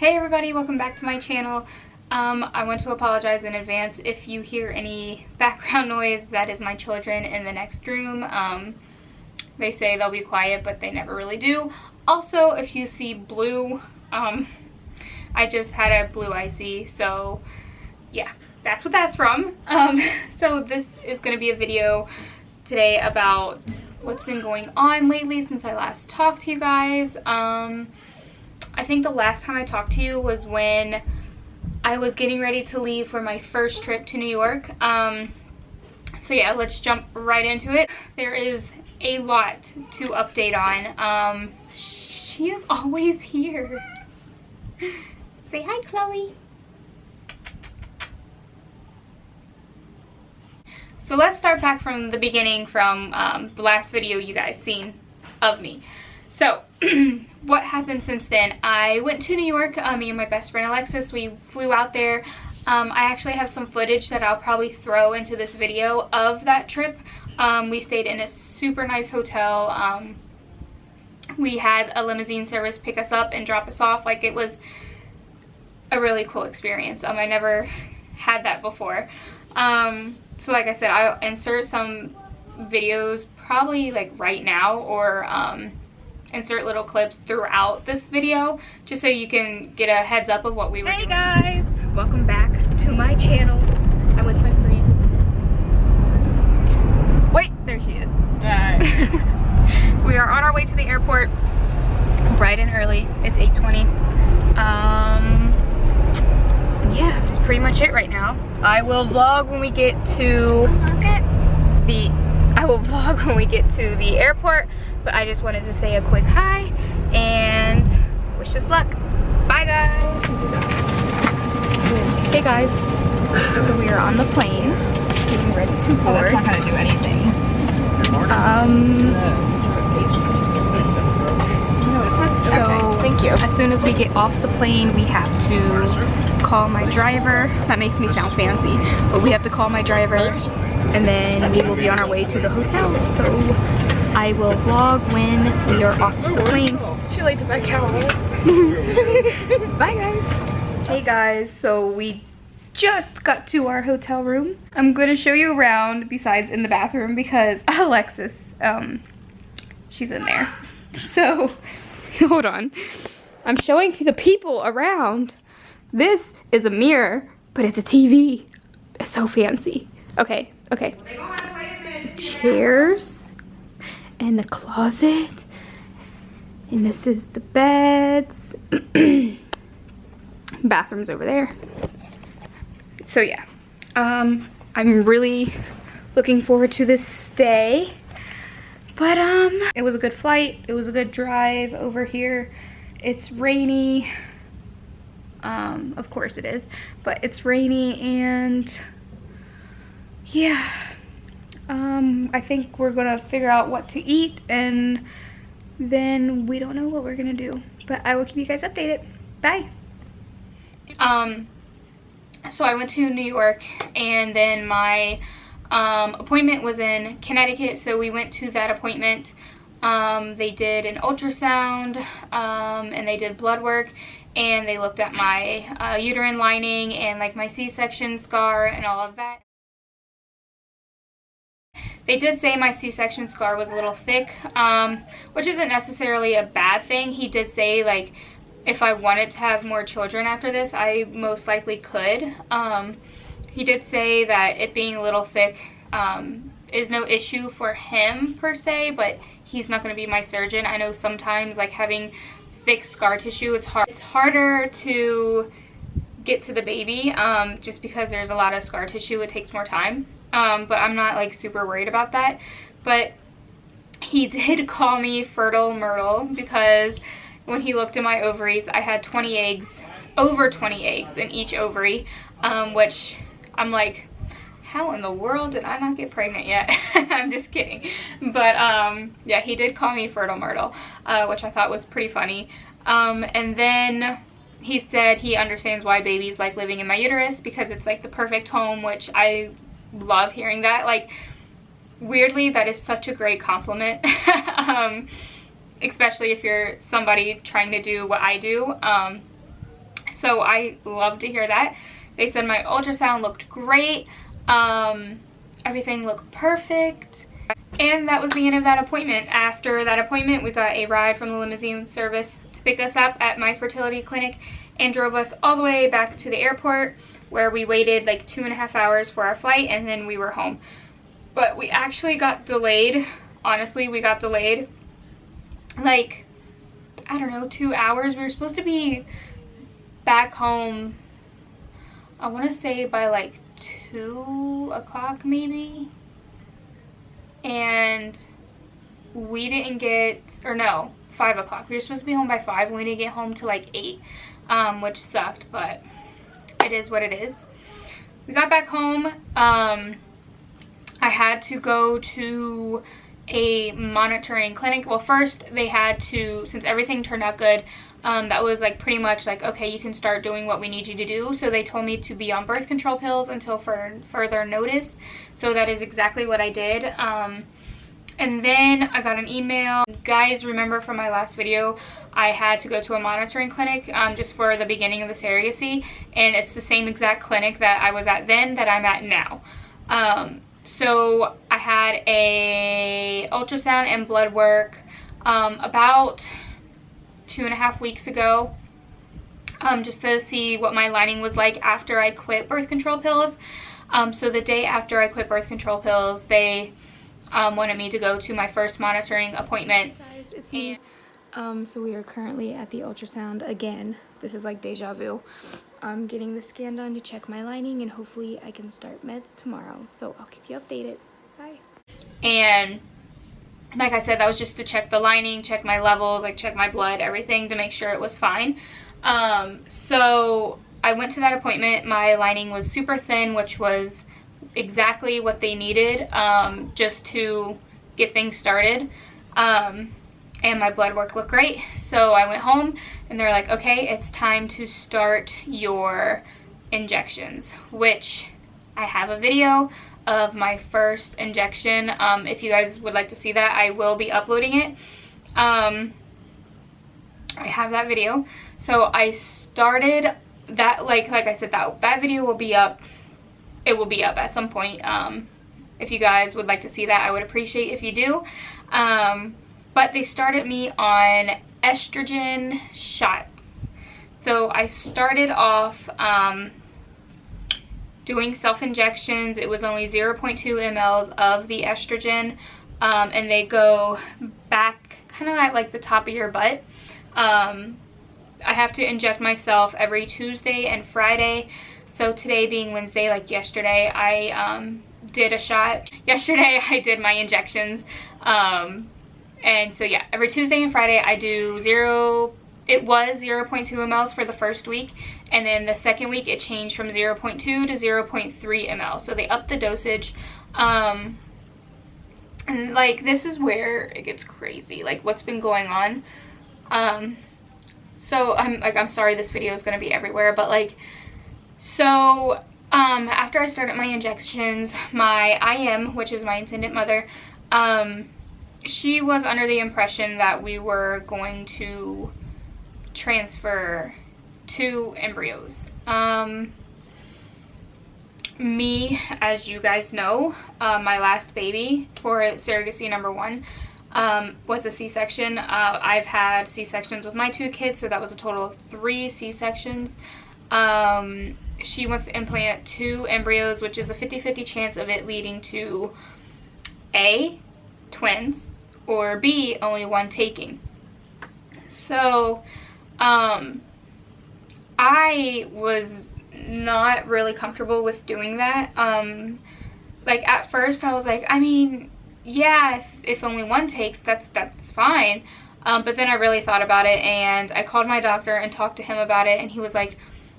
Hey everybody, welcome back to my channel. I want to apologize in advance if you hear any background noise. That is my children in the next room. They say they'll be quiet, but they never really do. Also, if you see blue, I just had a blue icy, so yeah, that's what that's from. So this is going to be a video today about what's been going on lately since I last talked to you guys. I think the last time I talked to you was when I was getting ready to leave for my first trip to New York. So yeah, let's jump right into it. There is a lot to update on. She is always here. Say hi, Chloe. So let's start back from the beginning, from the last video you guys seen of me. So what happened since then? I went to New York, me and my best friend Alexis, we flew out there. I actually have some footage that I'll probably throw into this video of that trip. We stayed in a super nice hotel. We had a limousine service pick us up and drop us off. Like, it was a really cool experience. I never had that before. So like I said, I'll insert some videos probably like right now, or insert little clips throughout this video just so you can get a heads up of what we were doing. Hey guys, welcome back to my channel. I'm with my friend. Wait, there she is. We are on our way to the airport, bright and early. It's 8:20. Yeah, that's pretty much it right now. I will vlog when we get to the airport, but I just wanted to say a quick hi and wish us luck. Bye guys. Hey guys, so we are on the plane getting ready to board. Oh, that's not gonna do anything. So thank you. As soon as we get off the plane, we have to call my driver. That makes me sound fancy, but we have to call my driver, and then we will be on our way to the hotel. So I will vlog when we are off the plane. It's too late to back out. Bye guys. Hey guys, so we just got to our hotel room. I'm gonna show you around besides in the bathroom because Alexis, she's in there. So, hold on. I'm showing the people around. This is a mirror, but it's a TV. It's so fancy. Okay. Chairs. And the closet. And this is the beds. Bathroom's over there. So yeah. I'm really looking forward to this stay. But it was a good flight. It was a good drive over here. It's rainy. Of course it is, but it's rainy, and yeah. I think we're gonna figure out what to eat, and then we don't know what we're gonna do, but I will keep you guys updated. Bye. So I went to New York, and then my appointment was in Connecticut, so we went to that appointment. They did an ultrasound, and they did blood work, and they looked at my uterine lining and like my C-section scar and all of that. They did say my C-section scar was a little thick, which isn't necessarily a bad thing. He did say, like, if I wanted to have more children after this, I most likely could. He did say that it being a little thick is no issue for him per se, but he's not going to be my surgeon. I know sometimes, like, having thick scar tissue, it's harder to get to the baby, just because there's a lot of scar tissue. It takes more time. But I'm not like super worried about that. But he did call me fertile Myrtle because when he looked at my ovaries, I had 20 eggs, over 20 eggs in each ovary, which I'm like, how in the world did I not get pregnant yet? I'm just kidding. But yeah, he did call me fertile Myrtle, which I thought was pretty funny. And then he said he understands why babies like living in my uterus because it's like the perfect home, which I love hearing that. Like, weirdly, that is such a great compliment. especially if you're somebody trying to do what I do. So I love to hear that. They said my ultrasound looked great. Everything looked perfect. And that was the end of that appointment. After that appointment, we got a ride from the limousine service to pick us up at my fertility clinic and drove us all the way back to the airport, where we waited like 2.5 hours for our flight, and then we were home. But we actually got delayed. Honestly, we got delayed like, I don't know, 2 hours. We were supposed to be back home, I want to say by like 2 o'clock maybe, and we didn't get, or no, 5 o'clock. We were supposed to be home by 5 and we didn't get home till like 8, which sucked, but it is what it is. We got back home. I had to go to a monitoring clinic. Well, first they had to, since everything turned out good, that was like pretty much like, okay, you can start doing what we need you to do. So they told me to be on birth control pills until further notice. So that is exactly what I did. And then I got an email. Guys, remember from my last video, I had to go to a monitoring clinic just for the beginning of the surrogacy. And it's the same exact clinic that I was at then that I'm at now. So I had a ultrasound and blood work about 2.5 weeks ago, just to see what my lining was like after I quit birth control pills. So the day after I quit birth control pills, they wanted me to go to my first monitoring appointment. Hey guys, it's me. So we are currently at the ultrasound again. This is like deja vu. I'm getting the scan done to check my lining, and hopefully I can start meds tomorrow. So I'll keep you updated. Bye. And like I said, that was just to check the lining, check my levels, like check my blood, everything to make sure it was fine. So I went to that appointment. My lining was super thin, which was exactly what they needed, just to get things started. And my blood work looked great. So I went home and they're like, okay, it's time to start your injections, which I have a video of my first injection. If you guys would like to see that, I will be uploading it. I have that video. So I started that, like I said, that video will be up. It will be up at some point. If you guys would like to see that, I would appreciate if you do. But they started me on estrogen shots. So I started off doing self-injections. It was only 0.2 mLs of the estrogen, and they go back kind of like the top of your butt. I have to inject myself every Tuesday and Friday. So today being Wednesday, like yesterday, I did a shot. Yesterday I did my injections. And so yeah, every Tuesday and Friday I do it was 0.2 mLs for the first week, and then the second week it changed from 0.2 to 0.3 mL. So they upped the dosage. And like, this is where it gets crazy, like what's been going on. So I'm sorry this video is going to be everywhere, but like, so after I started my injections, my IM, which is my intended mother, she was under the impression that we were going to transfer 2 embryos. Me, as you guys know, my last baby for surrogacy number 1 was a C-section. I've had C-sections with my 2 kids, so that was a total of 3 C-sections. She wants to implant 2 embryos, which is a 50-50 chance of it leading to A, twins, or B, only 1 taking. So I was not really comfortable with doing that. Like at first I was like, I mean, yeah, if only 1 takes, that's fine. But then I really thought about it, and I called my doctor and talked to him about it, and he was like,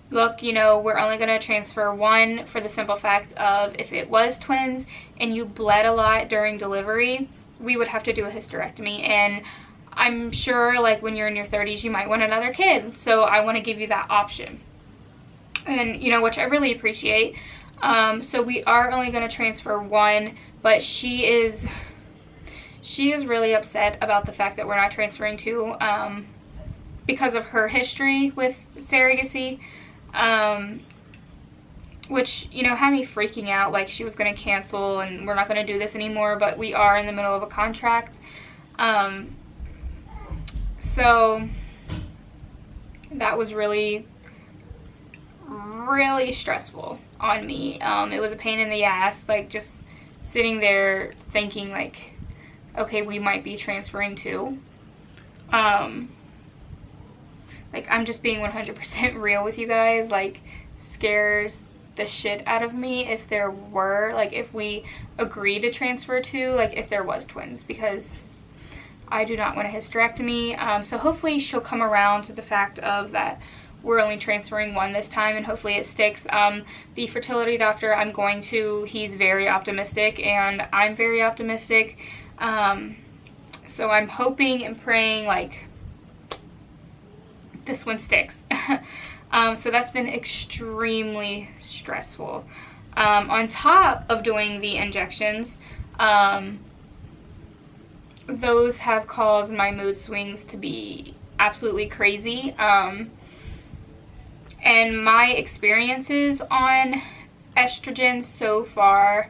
look, you know, we're only going to transfer 1 for the simple fact of if it was twins and you bled a lot during delivery, we would have to do a hysterectomy. And I'm sure like when you're in your 30s you might want another kid, so I want to give you that option. And you know, which I really appreciate. So we are only going to transfer 1, but she is really upset about the fact that we're not transferring 2, because of her history with surrogacy, which, you know, had me freaking out, like she was going to cancel and we're not going to do this anymore, but we are in the middle of a contract. So that was really stressful on me. It was a pain in the ass, like just sitting there thinking like, okay, we might be transferring too. Like, I'm just being 100% real with you guys. Like, scares the shit out of me if there were, like, if we agreed to transfer to, like, if there was twins, because I do not want a hysterectomy. So hopefully she'll come around to the fact of that we're only transferring one this time, and hopefully it sticks. The fertility doctor I'm going to, he's very optimistic, and I'm very optimistic. So I'm hoping and praying, like, this one sticks. So that's been extremely stressful. On top of doing the injections, those have caused my mood swings to be absolutely crazy. And my experiences on estrogen so far,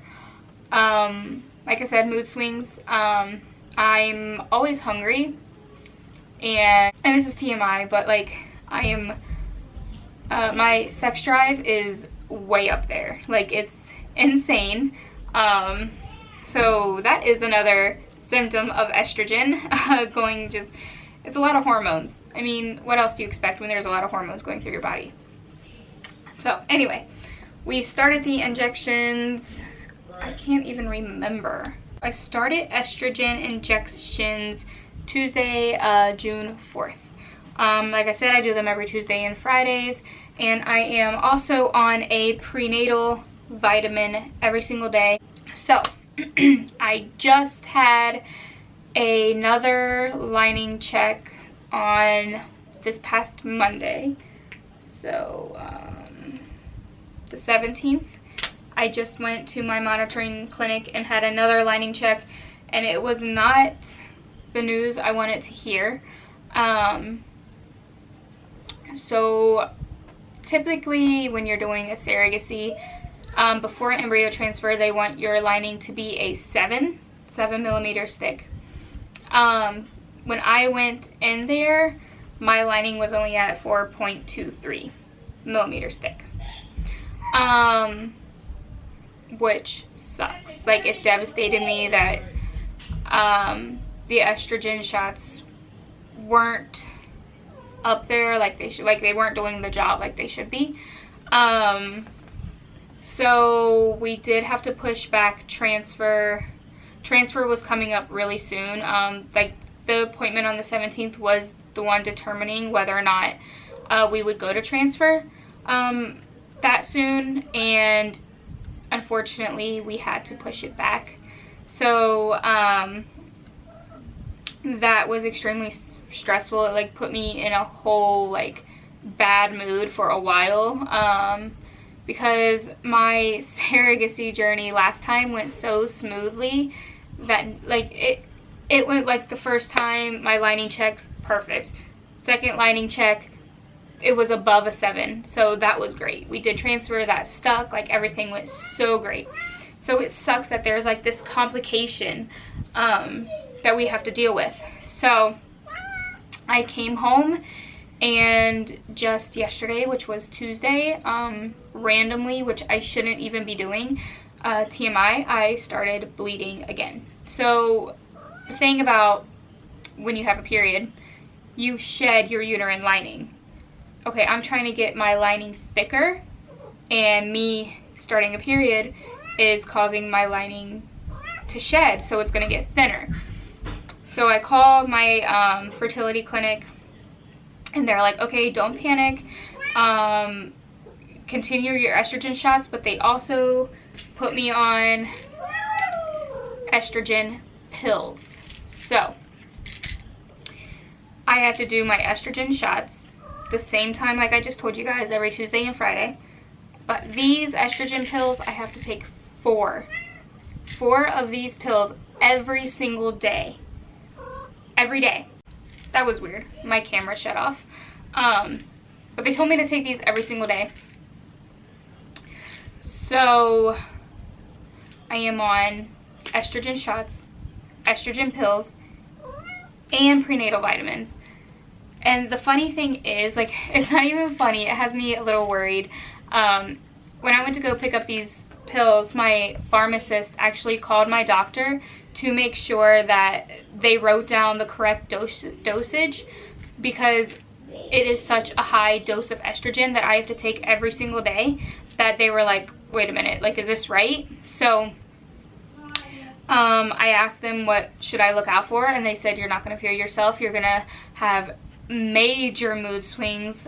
like I said, mood swings. I'm always hungry, and this is TMI, but like I am, my sex drive is way up there. Like, it's insane. So that is another symptom of estrogen. It's a lot of hormones. I mean, what else do you expect when there's a lot of hormones going through your body? So anyway, we started the injections. I can't even remember. I started estrogen injections Tuesday, June 4th. Like I said, I do them every Tuesday and Fridays, and I am also on a prenatal vitamin every single day. So I just had another lining check on this past Monday. So the 17th, I just went to my monitoring clinic and had another lining check, and it was not the news I wanted to hear. So typically when you're doing a surrogacy, before an embryo transfer, they want your lining to be a 7 millimeter stick. When I went in there, my lining was only at 4.23 millimeter stick. Which sucks. Like, it devastated me that the estrogen shots weren't up there like they should, like they weren't doing the job like they should be. So we did have to push back transfer. Transfer was coming up really soon. Like, the appointment on the 17th was the one determining whether or not we would go to transfer that soon, and unfortunately we had to push it back. So that was extremely stressful. It like put me in a whole like bad mood for a while, because my surrogacy journey last time went so smoothly that like it went like the first time my lining check perfect, second lining check it was above a 7, so that was great. We did transfer, that stuck, like everything went so great. So it sucks that there's like this complication that we have to deal with. So I came home, and just yesterday, which was Tuesday, randomly, which I shouldn't even be doing, TMI, I started bleeding again. So the thing about when you have a period, you shed your uterine lining. Okay, I'm trying to get my lining thicker, and me starting a period is causing my lining to shed, so it's going to get thinner. So I called my fertility clinic, and they're like, okay, don't panic, continue your estrogen shots, but they also put me on estrogen pills. So I have to do my estrogen shots the same time, like I just told you guys, every Tuesday and Friday. But these estrogen pills, I have to take 4 of these pills every single day. Every day. That was weird. My camera shut off. But they told me to take these every single day. So I am on estrogen shots, estrogen pills, and prenatal vitamins. And the funny thing is, like, it's not even funny. It has me a little worried. When I went to go pick up these pills, my pharmacist actually called my doctor to make sure that they wrote down the correct dosage, because it is such a high dose of estrogen that I have to take every single day, that they were like, wait a minute, like, is this right? So I asked them what should I look out for, and they said you're not going to feel yourself. You're going to have major mood swings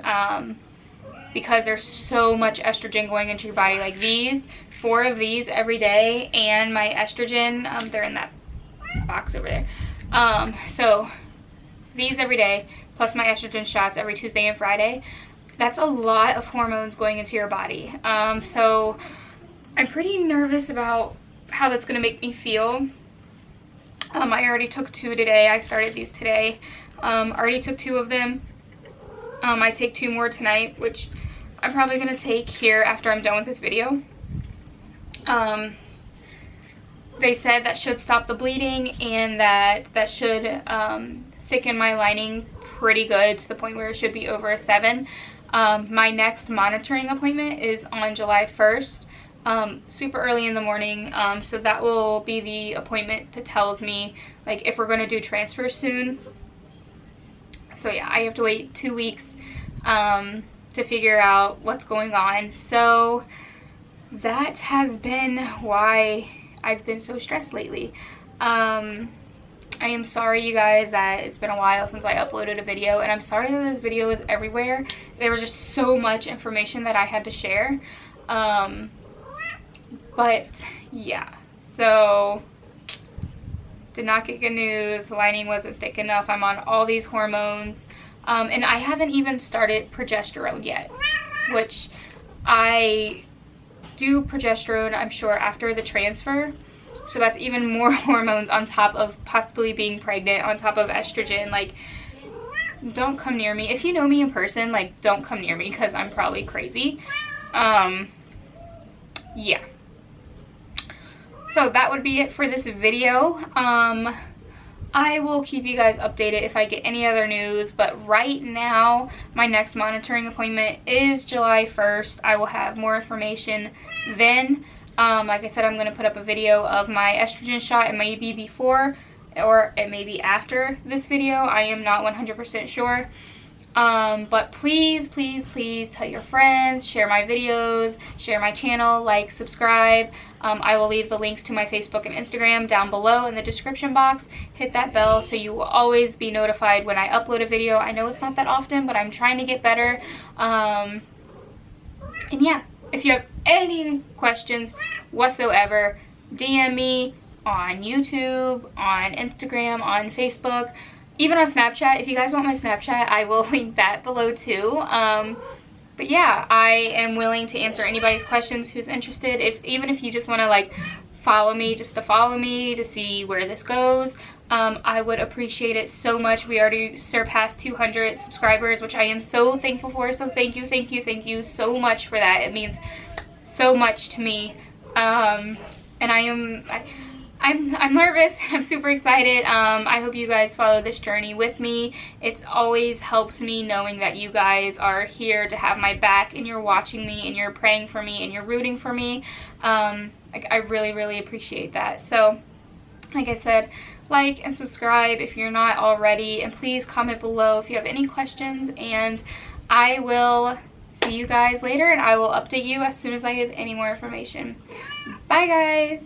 because there's so much estrogen going into your body. Like these, 4 of these every day, and my estrogen, they're in that box over there. So these every day, plus my estrogen shots every Tuesday and Friday. That's a lot of hormones going into your body. So I'm pretty nervous about how that's going to make me feel. I already took 2 today. I started these today. Already took 2 of them. I take 2 more tonight, which I'm probably going to take here after I'm done with this video. They said that should stop the bleeding, and that should thicken my lining pretty good, to the point where it should be over a 7. My next monitoring appointment is on July 1st, super early in the morning. So that will be the appointment that tells me, like, if we're going to do transfer soon. So yeah, I have to wait 2 weeks to figure out what's going on. So that has been why I've been so stressed lately. I am sorry, you guys, that it's been a while since I uploaded a video, and I'm sorry that this video is everywhere. There was just so much information that I had to share. But yeah, so did not get good news. The lining wasn't thick enough. I'm on all these hormones, and I haven't even started progesterone yet, which I do progesterone, I'm sure, after the transfer. So that's even more hormones on top of possibly being pregnant, on top of estrogen. Like, don't come near me. If you know me in person, like, don't come near me, because I'm probably crazy. Yeah. So that would be it for this video. I will keep you guys updated if I get any other news, but right now my next monitoring appointment is July 1st. I will have more information then. Like I said, I'm going to put up a video of my estrogen shot. It may be before or it may be after this video. I am not 100% sure. But please, please, please tell your friends, share my videos, share my channel, like, subscribe. I will leave the links to my Facebook and Instagram down below in the description box. Hit that bell so you will always be notified when I upload a video. I know it's not that often, but I'm trying to get better. And yeah, if you have any questions whatsoever, DM me on YouTube, on Instagram, on Facebook, even on Snapchat. If you guys want my Snapchat, I will link that below too. But yeah, I am willing to answer anybody's questions who's interested. Even if you just want to, like, follow me, just to follow me to see where this goes, I would appreciate it so much. We already surpassed 200 subscribers, which I am so thankful for. So thank you, thank you, thank you so much for that. It means so much to me. And I'm nervous. I'm super excited. I hope you guys follow this journey with me. It always helps me knowing that you guys are here to have my back, and you're watching me, and you're praying for me, and you're rooting for me. Like, I really, really appreciate that. So, like I said, like and subscribe if you're not already, and please comment below if you have any questions, and I will see you guys later, and I will update you as soon as I have any more information. Bye, guys.